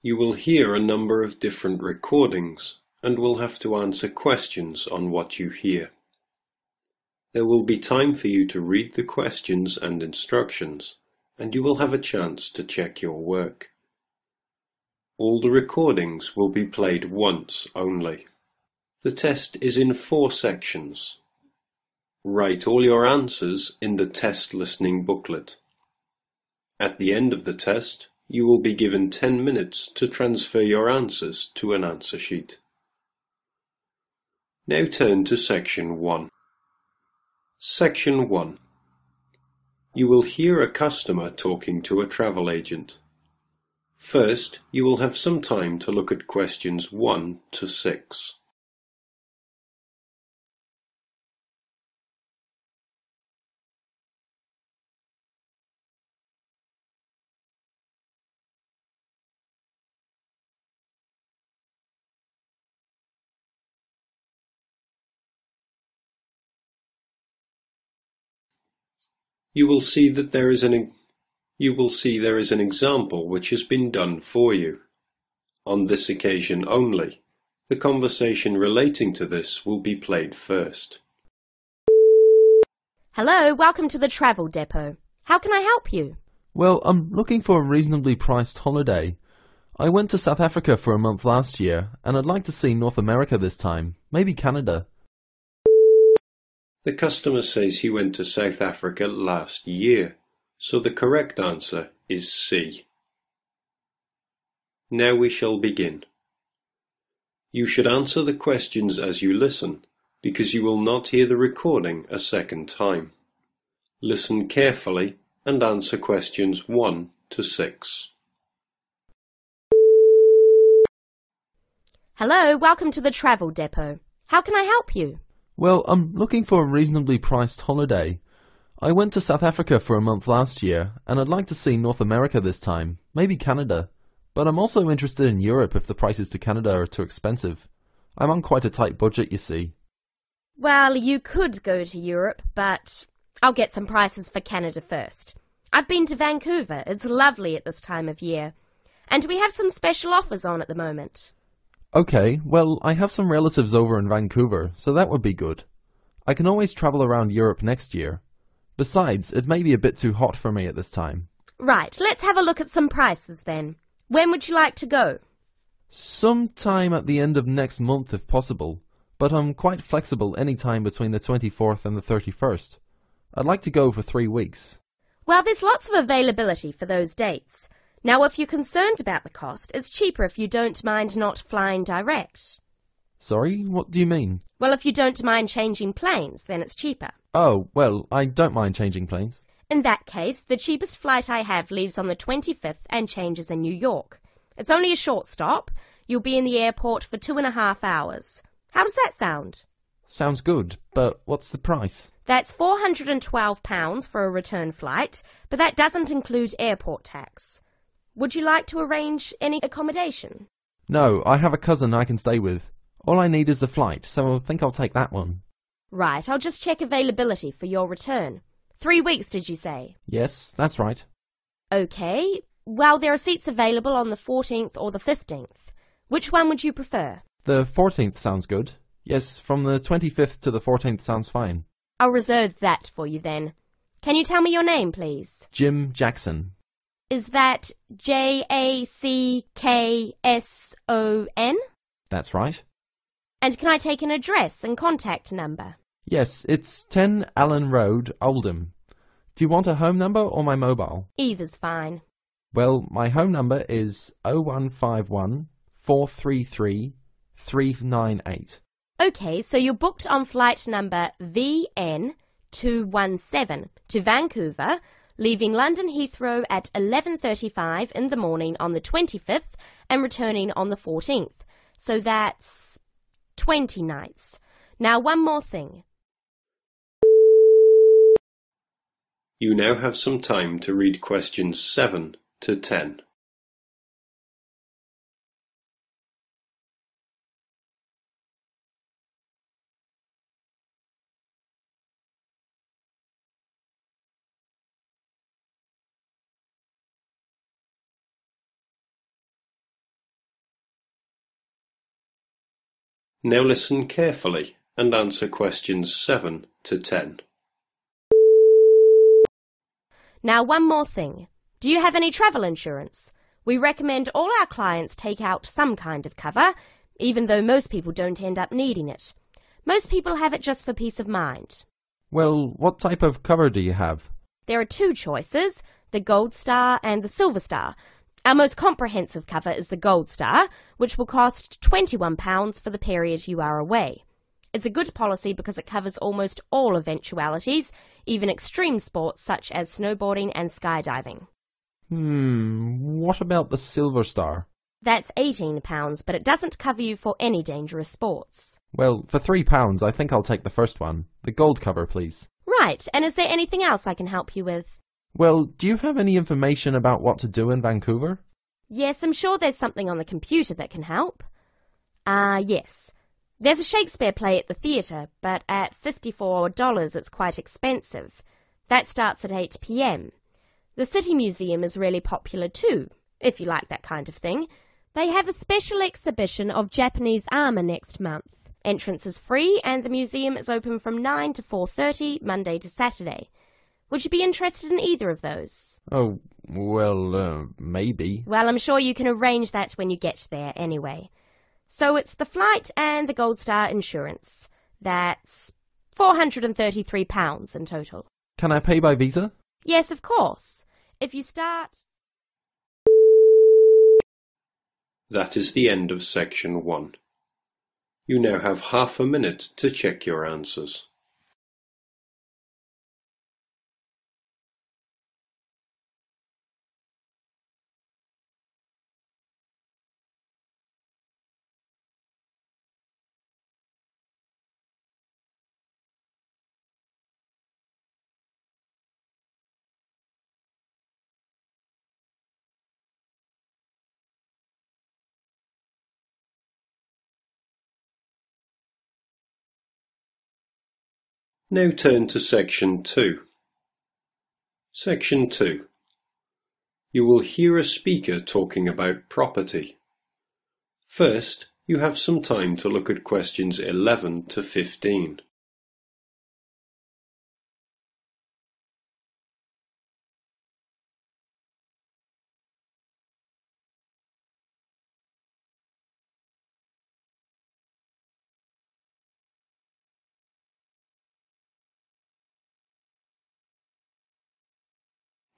You will hear a number of different recordings and will have to answer questions on what you hear. There will be time for you to read the questions and instructions, and you will have a chance to check your work. All the recordings will be played once only. The test is in 4 sections. Write all your answers in the test listening booklet. At the end of the test, you will be given 10 minutes to transfer your answers to an answer sheet. Now turn to Section 1. Section 1. You will hear a customer talking to a travel agent. First, you will have some time to look at questions 1 to 6. You will see there is an example which has been done for you. On this occasion only, the conversation relating to this will be played first. Hello, welcome to the travel depot. How can I help you? Well, I'm looking for a reasonably priced holiday. I went to South Africa for a month last year, and I'd like to see North America this time, maybe Canada. The customer says he went to South Africa last year, so the correct answer is C. Now we shall begin. You should answer the questions as you listen, because you will not hear the recording a second time. Listen carefully and answer questions 1 to 6. Hello, welcome to the travel depot. How can I help you? Well, I'm looking for a reasonably priced holiday. I went to South Africa for a month last year, and I'd like to see North America this time, maybe Canada. But I'm also interested in Europe if the prices to Canada are too expensive. I'm on quite a tight budget, you see. Well, you could go to Europe, but I'll get some prices for Canada first. I've been to Vancouver. It's lovely at this time of year. And we have some special offers on at the moment. Okay, well, I have some relatives over in Vancouver, so that would be good. I can always travel around Europe next year. Besides, it may be a bit too hot for me at this time. Right, let's have a look at some prices then. When would you like to go? Sometime at the end of next month if possible, but I'm quite flexible any time between the 24th and the 31st. I'd like to go for 3 weeks. Well, there's lots of availability for those dates. Now, if you're concerned about the cost, it's cheaper if you don't mind not flying direct. Sorry, what do you mean? Well, if you don't mind changing planes, then it's cheaper. Oh, well, I don't mind changing planes. In that case, the cheapest flight I have leaves on the 25th and changes in New York. It's only a short stop. You'll be in the airport for 2.5 hours. How does that sound? Sounds good, but what's the price? That's £412 for a return flight, but that doesn't include airport tax. Would you like to arrange any accommodation? No, I have a cousin I can stay with. All I need is the flight, so I think I'll take that one. Right, I'll just check availability for your return. 3 weeks, did you say? Yes, that's right. Okay, well, there are seats available on the 14th or the 15th. Which one would you prefer? The 14th sounds good. Yes, from the 25th to the 14th sounds fine. I'll reserve that for you then. Can you tell me your name, please? Jim Jackson. Is that Jackson? That's right. And can I take an address and contact number? Yes, it's 10 Allen Road, Oldham. Do you want a home number or my mobile? Either's fine. Well, my home number is 0151 433 398. Okay, so you're booked on flight number VN217 to Vancouver, leaving London Heathrow at 11:35 in the morning on the 25th and returning on the 14th. So that's 20 nights. Now, one more thing. You now have some time to read questions 7 to 10. Now listen carefully and answer questions 7 to 10. Now one more thing. Do you have any travel insurance? We recommend all our clients take out some kind of cover, even though most people don't end up needing it. Most people have it just for peace of mind. Well, what type of cover do you have? There are two choices, the Gold Star and the Silver Star. Our most comprehensive cover is the Gold Star, which will cost £21 for the period you are away. It's a good policy because it covers almost all eventualities, even extreme sports such as snowboarding and skydiving. What about the Silver Star? That's £18, but it doesn't cover you for any dangerous sports. Well, for £3, I think I'll take the first one. The gold cover, please. Right, and is there anything else I can help you with? Well, do you have any information about what to do in Vancouver? Yes, I'm sure there's something on the computer that can help. Yes. There's a Shakespeare play at the theatre, but at $54 it's quite expensive. That starts at 8 p.m. The City Museum is really popular too, if you like that kind of thing. They have a special exhibition of Japanese armour next month. Entrance is free and the museum is open from 9 to 4:30, Monday to Saturday. Would you be interested in either of those? Oh, well, maybe. Well, I'm sure you can arrange that when you get there anyway. So it's the flight and the Gold Star insurance. That's £433 in total. Can I pay by Visa? Yes, of course. If you start... That is the end of section 1. You now have half a minute to check your answers. Now turn to section 2. Section 2. You will hear a speaker talking about property. First, you have some time to look at questions 11 to 15.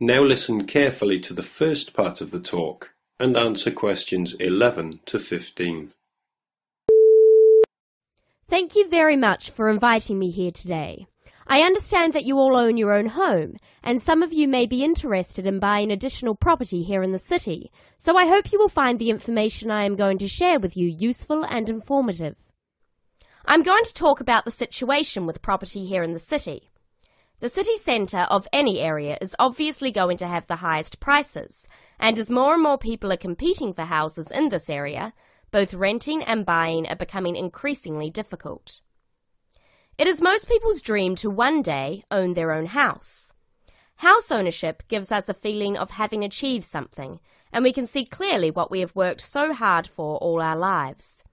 Now listen carefully to the first part of the talk and answer questions 11 to 15. Thank you very much for inviting me here today. I understand that you all own your own home, and some of you may be interested in buying additional property here in the city, so I hope you will find the information I am going to share with you useful and informative. I'm going to talk about the situation with property here in the city. The city centre of any area is obviously going to have the highest prices, and as more and more people are competing for houses in this area, both renting and buying are becoming increasingly difficult. It is most people's dream to one day own their own house. House ownership gives us a feeling of having achieved something, and we can see clearly what we have worked so hard for all our lives.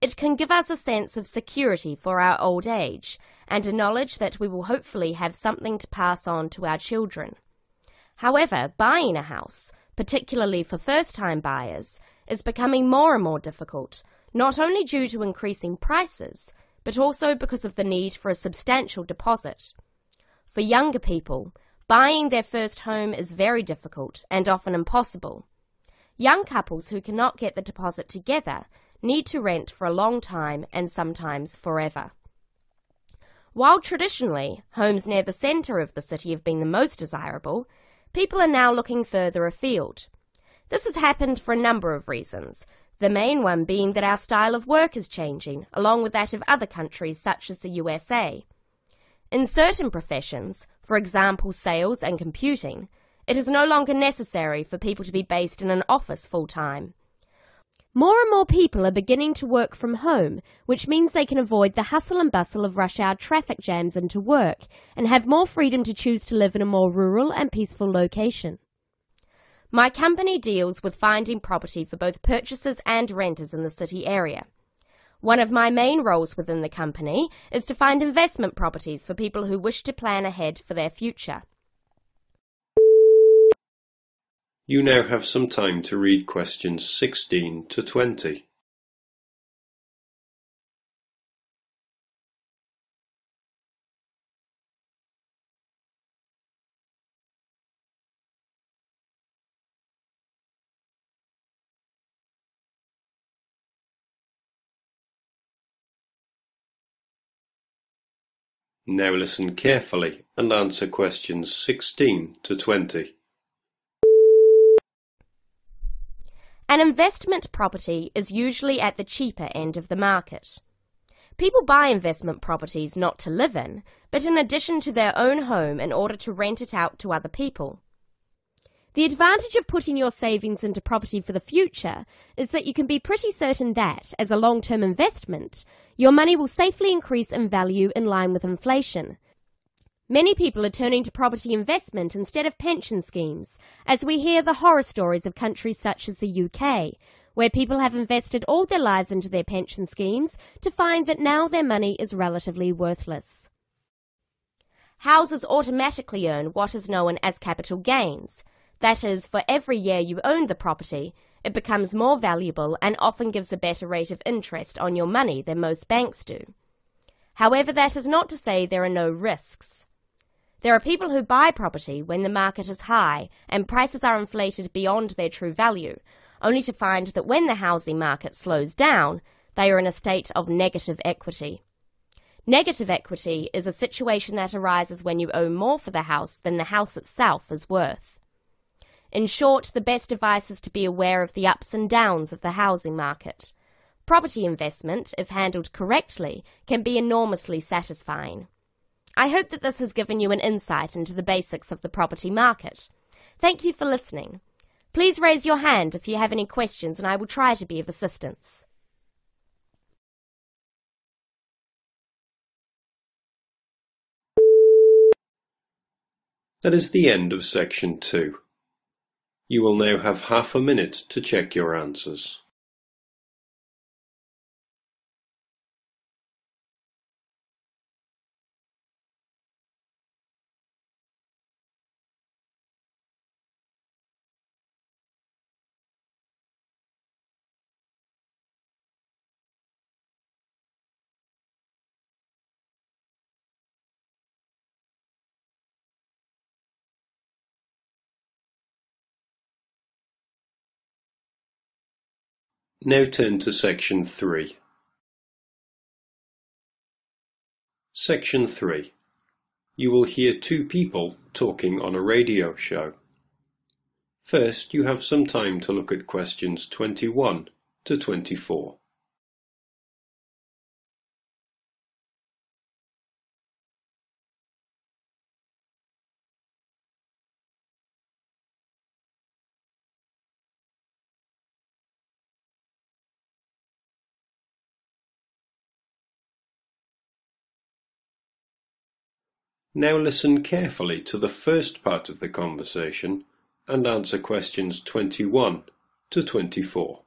It can give us a sense of security for our old age, and a knowledge that we will hopefully have something to pass on to our children. However, buying a house, particularly for first-time buyers, is becoming more and more difficult, not only due to increasing prices, but also because of the need for a substantial deposit. For younger people, buying their first home is very difficult and often impossible. Young couples who cannot get the deposit together need to rent for a long time and sometimes forever. While traditionally homes near the centre of the city have been the most desirable, people are now looking further afield. This has happened for a number of reasons, the main one being that our style of work is changing, along with that of other countries such as the USA. In certain professions, for example sales and computing, it is no longer necessary for people to be based in an office full-time. More and more people are beginning to work from home, which means they can avoid the hustle and bustle of rush hour traffic jams into work and have more freedom to choose to live in a more rural and peaceful location. My company deals with finding property for both purchasers and renters in the city area. One of my main roles within the company is to find investment properties for people who wish to plan ahead for their future. You now have some time to read questions 16 to 20. Now listen carefully and answer questions 16 to 20. An investment property is usually at the cheaper end of the market. People buy investment properties not to live in, but in addition to their own home in order to rent it out to other people. The advantage of putting your savings into property for the future is that you can be pretty certain that, as a long-term investment, your money will safely increase in value in line with inflation. Many people are turning to property investment instead of pension schemes, as we hear the horror stories of countries such as the UK, where people have invested all their lives into their pension schemes to find that now their money is relatively worthless. Houses automatically earn what is known as capital gains. That is, for every year you own the property, it becomes more valuable and often gives a better rate of interest on your money than most banks do. However, that is not to say there are no risks. There are people who buy property when the market is high and prices are inflated beyond their true value, only to find that when the housing market slows down, they are in a state of negative equity. Negative equity is a situation that arises when you owe more for the house than the house itself is worth. In short, the best advice is to be aware of the ups and downs of the housing market. Property investment, if handled correctly, can be enormously satisfying. I hope that this has given you an insight into the basics of the property market. Thank you for listening. Please raise your hand if you have any questions and I will try to be of assistance. That is the end of section 2. You will now have half a minute to check your answers. Now turn to section 3. Section 3. You will hear two people talking on a radio show. First, you have some time to look at questions 21 to 24. Now listen carefully to the first part of the conversation and answer questions 21 to 24.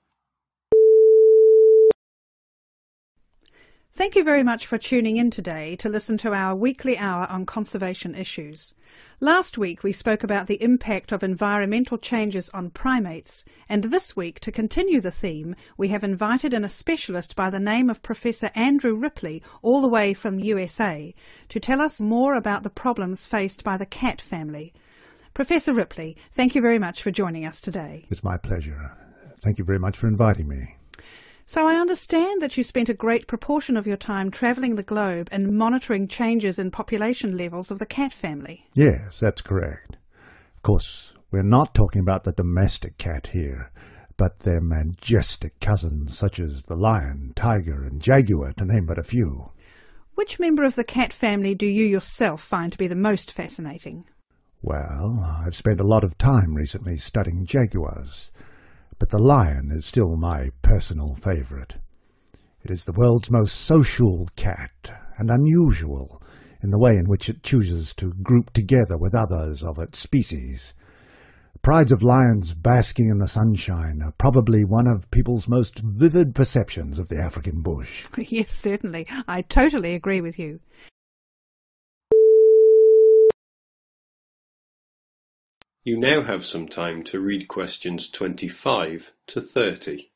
Thank you very much for tuning in today to listen to our weekly hour on conservation issues. Last week we spoke about the impact of environmental changes on primates, and this week, to continue the theme, we have invited in a specialist by the name of Professor Andrew Ripley, all the way from USA, to tell us more about the problems faced by the cat family. Professor Ripley, thank you very much for joining us today. It's my pleasure. Thank you very much for inviting me. So I understand that you spent a great proportion of your time travelling the globe and monitoring changes in population levels of the cat family. Yes, that's correct. Of course, we're not talking about the domestic cat here, but their majestic cousins such as the lion, tiger and jaguar, to name but a few. Which member of the cat family do you yourself find to be the most fascinating? Well, I've spent a lot of time recently studying jaguars, but the lion is still my personal favourite. It is the world's most social cat, and unusual in the way in which it chooses to group together with others of its species. Prides of lions basking in the sunshine are probably one of people's most vivid perceptions of the African bush. Yes, certainly. I totally agree with you. You now have some time to read questions 25 to 30.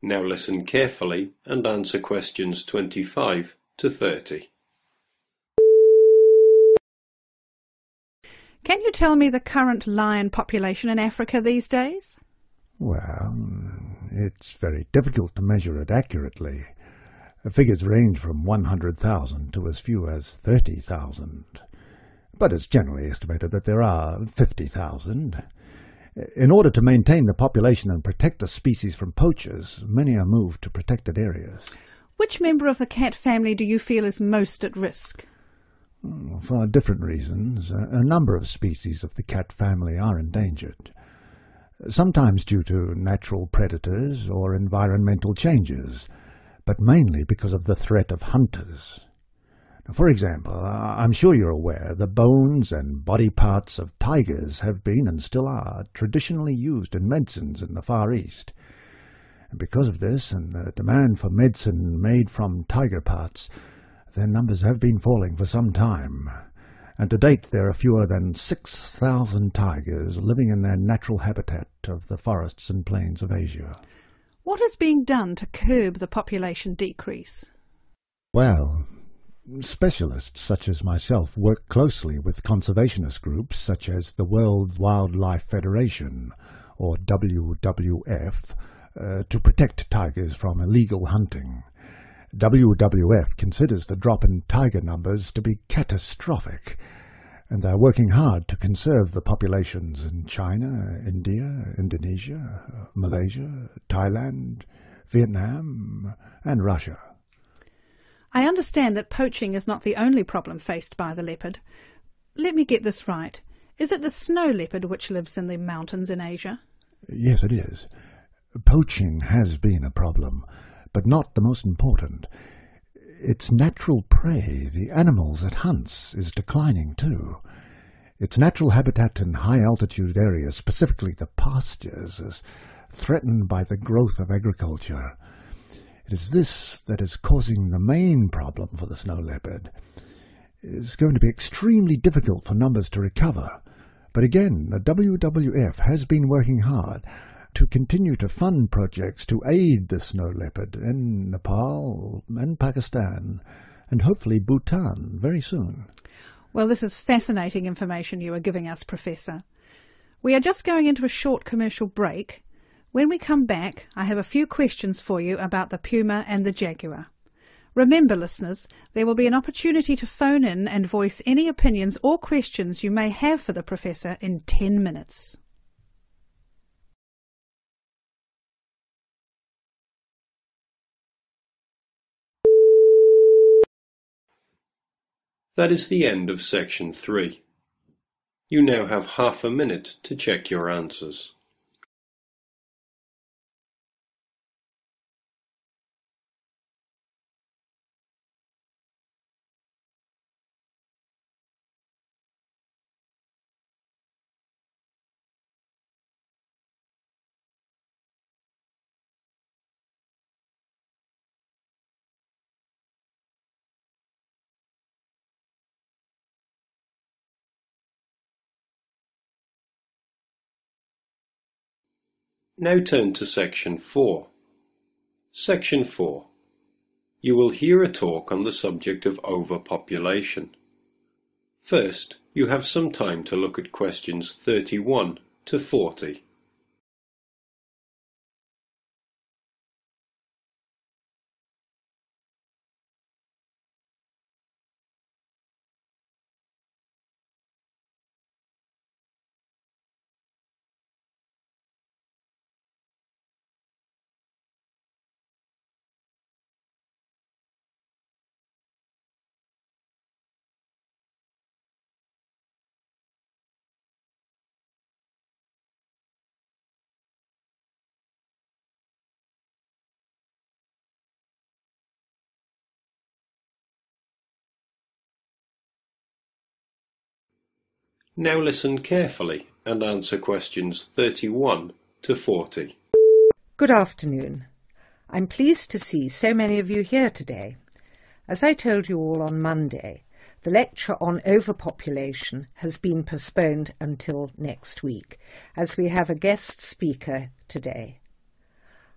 Now listen carefully and answer questions 25 to 30. Can you tell me the current lion population in Africa these days? Well, it's very difficult to measure it accurately. Figures range from 100,000 to as few as 30,000. But it's generally estimated that there are 50,000. In order to maintain the population and protect the species from poachers, many are moved to protected areas. Which member of the cat family do you feel is most at risk? For different reasons, a number of species of the cat family are endangered, sometimes due to natural predators or environmental changes, but mainly because of the threat of hunters. For example, I'm sure you're aware the bones and body parts of tigers have been and still are traditionally used in medicines in the Far East. And because of this and the demand for medicine made from tiger parts, their numbers have been falling for some time. And to date there are fewer than 6,000 tigers living in their natural habitat of the forests and plains of Asia. What is being done to curb the population decrease? Well, specialists such as myself work closely with conservationist groups such as the World Wildlife Federation, or WWF, to protect tigers from illegal hunting. WWF considers the drop in tiger numbers to be catastrophic, and they are working hard to conserve the populations in China, India, Indonesia, Malaysia, Thailand, Vietnam, and Russia. I understand that poaching is not the only problem faced by the leopard. Let me get this right. Is it the snow leopard which lives in the mountains in Asia? Yes, it is. Poaching has been a problem, but not the most important. Its natural prey, the animals it hunts, is declining too. Its natural habitat in high-altitude areas, specifically the pastures, is threatened by the growth of agriculture. It is this that is causing the main problem for the snow leopard. It is going to be extremely difficult for numbers to recover, but again, the WWF has been working hard to continue to fund projects to aid the snow leopard in Nepal and Pakistan, and hopefully Bhutan very soon. Well, this is fascinating information you are giving us, Professor. We are just going into a short commercial break. When we come back, I have a few questions for you about the puma and the jaguar. Remember, listeners, there will be an opportunity to phone in and voice any opinions or questions you may have for the Professor in 10 minutes. That is the end of section 3. You now have half a minute to check your answers. Now turn to section 4. Section 4. You will hear a talk on the subject of overpopulation. First, you have some time to look at questions 31 to 40. Now listen carefully and answer questions 31 to 40. Good afternoon. I'm pleased to see so many of you here today. As I told you all on Monday, the lecture on overpopulation has been postponed until next week, as we have a guest speaker today.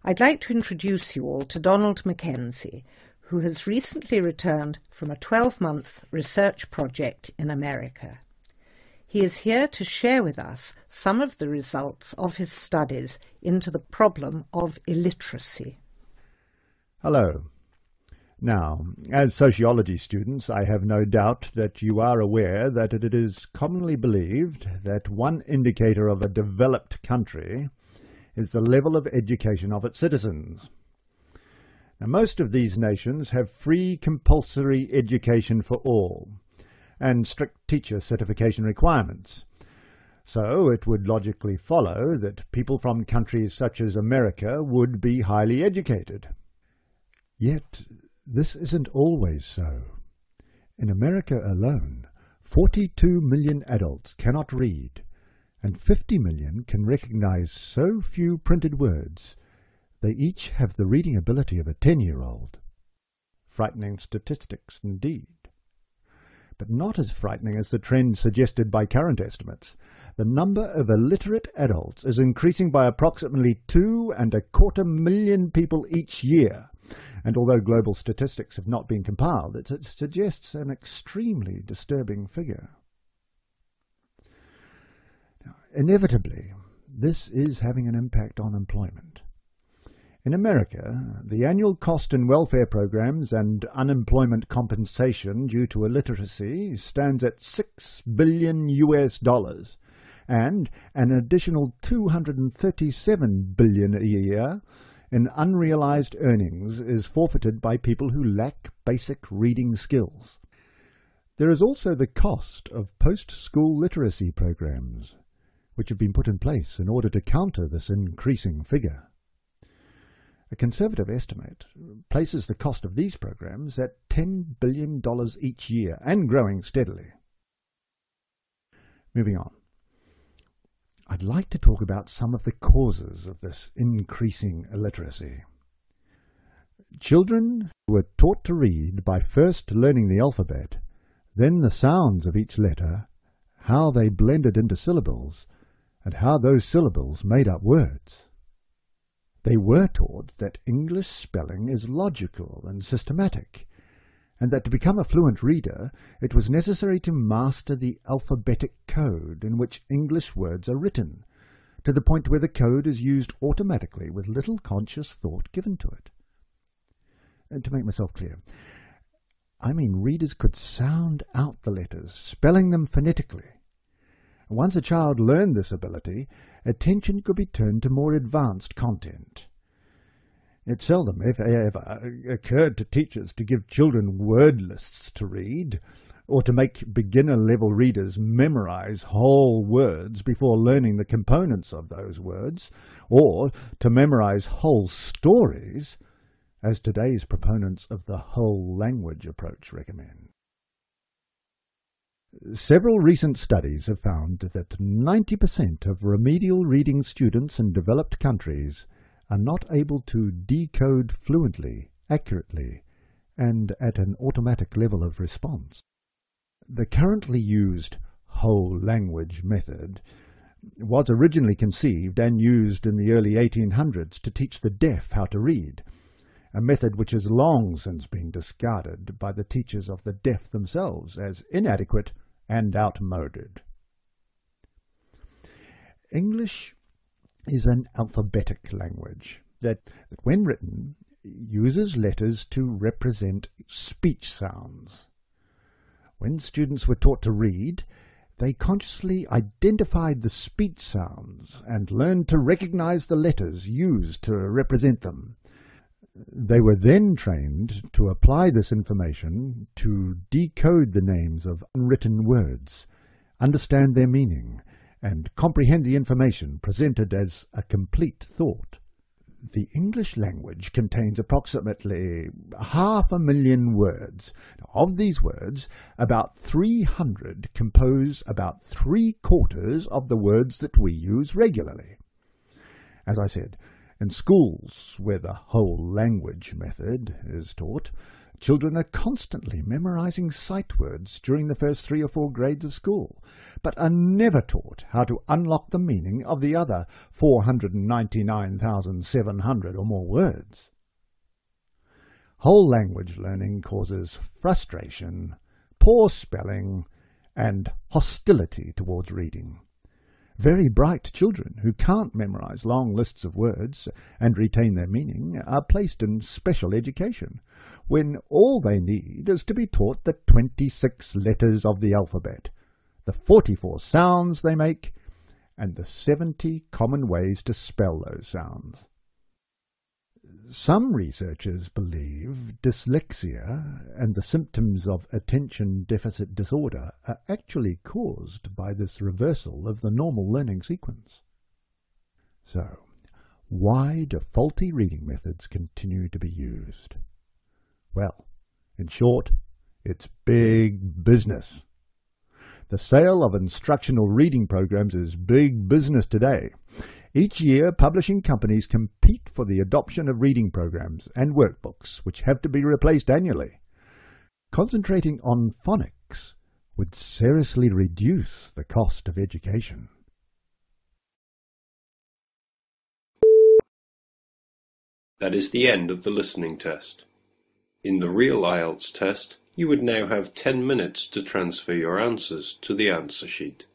I'd like to introduce you all to Donald Mackenzie, who has recently returned from a 12-month research project in America. He is here to share with us some of the results of his studies into the problem of illiteracy. Hello. Now, as sociology students, I have no doubt that you are aware that it is commonly believed that one indicator of a developed country is the level of education of its citizens. Now, most of these nations have free compulsory education for all and strict teacher certification requirements. So it would logically follow that people from countries such as America would be highly educated. Yet, this isn't always so. In America alone, 42 million adults cannot read, and 50 million can recognize so few printed words they each have the reading ability of a 10-year-old. Frightening statistics indeed. But not as frightening as the trend suggested by current estimates. The number of illiterate adults is increasing by approximately 2.25 million people each year. And although global statistics have not been compiled, it suggests an extremely disturbing figure. Now, inevitably, this is having an impact on employment. In America, the annual cost in welfare programs and unemployment compensation due to illiteracy stands at $6 billion, and an additional $237 billion a year in unrealized earnings is forfeited by people who lack basic reading skills. There is also the cost of post-school literacy programs, which have been put in place in order to counter this increasing figure. A conservative estimate places the cost of these programs at $10 billion each year and growing steadily. Moving on. I'd like to talk about some of the causes of this increasing illiteracy. Children were taught to read by first learning the alphabet, then the sounds of each letter, how they blended into syllables, and how those syllables made up words. They were taught that English spelling is logical and systematic, and that to become a fluent reader, it was necessary to master the alphabetic code in which English words are written, to the point where the code is used automatically with little conscious thought given to it. And to make myself clear, I mean readers could sound out the letters, spelling them phonetically. Once a child learned this ability, attention could be turned to more advanced content. It seldom, if ever, occurred to teachers to give children word lists to read, or to make beginner-level readers memorize whole words before learning the components of those words, or to memorize whole stories, as today's proponents of the whole language approach recommend. Several recent studies have found that 90% of remedial reading students in developed countries are not able to decode fluently, accurately, and at an automatic level of response. The currently used whole language method was originally conceived and used in the early 1800s to teach the deaf how to read, a method which has long since been discarded by the teachers of the deaf themselves as inadequate and outmoded. English is an alphabetic language that, when written, uses letters to represent speech sounds. When students were taught to read, they consciously identified the speech sounds and learned to recognize the letters used to represent them. They were then trained to apply this information to decode the names of unwritten words, understand their meaning, and comprehend the information presented as a complete thought. The English language contains approximately 500,000 words. Of these words, about 300 compose about 3/4 of the words that we use regularly. As I said, in schools where the whole language method is taught, children are constantly memorizing sight words during the first 3 or 4 grades of school, but are never taught how to unlock the meaning of the other 499,700 or more words. Whole language learning causes frustration, poor spelling, and hostility towards reading. Very bright children who can't memorize long lists of words and retain their meaning are placed in special education, when all they need is to be taught the 26 letters of the alphabet, the 44 sounds they make, and the 70 common ways to spell those sounds. Some researchers believe dyslexia and the symptoms of attention deficit disorder are actually caused by this reversal of the normal learning sequence. So, why do faulty reading methods continue to be used? Well, in short, it's big business. The sale of instructional reading programs is big business today. Each year, publishing companies compete for the adoption of reading programs and workbooks, which have to be replaced annually. Concentrating on phonics would seriously reduce the cost of education. That is the end of the listening test. In the real IELTS test, you would now have 10 minutes to transfer your answers to the answer sheet.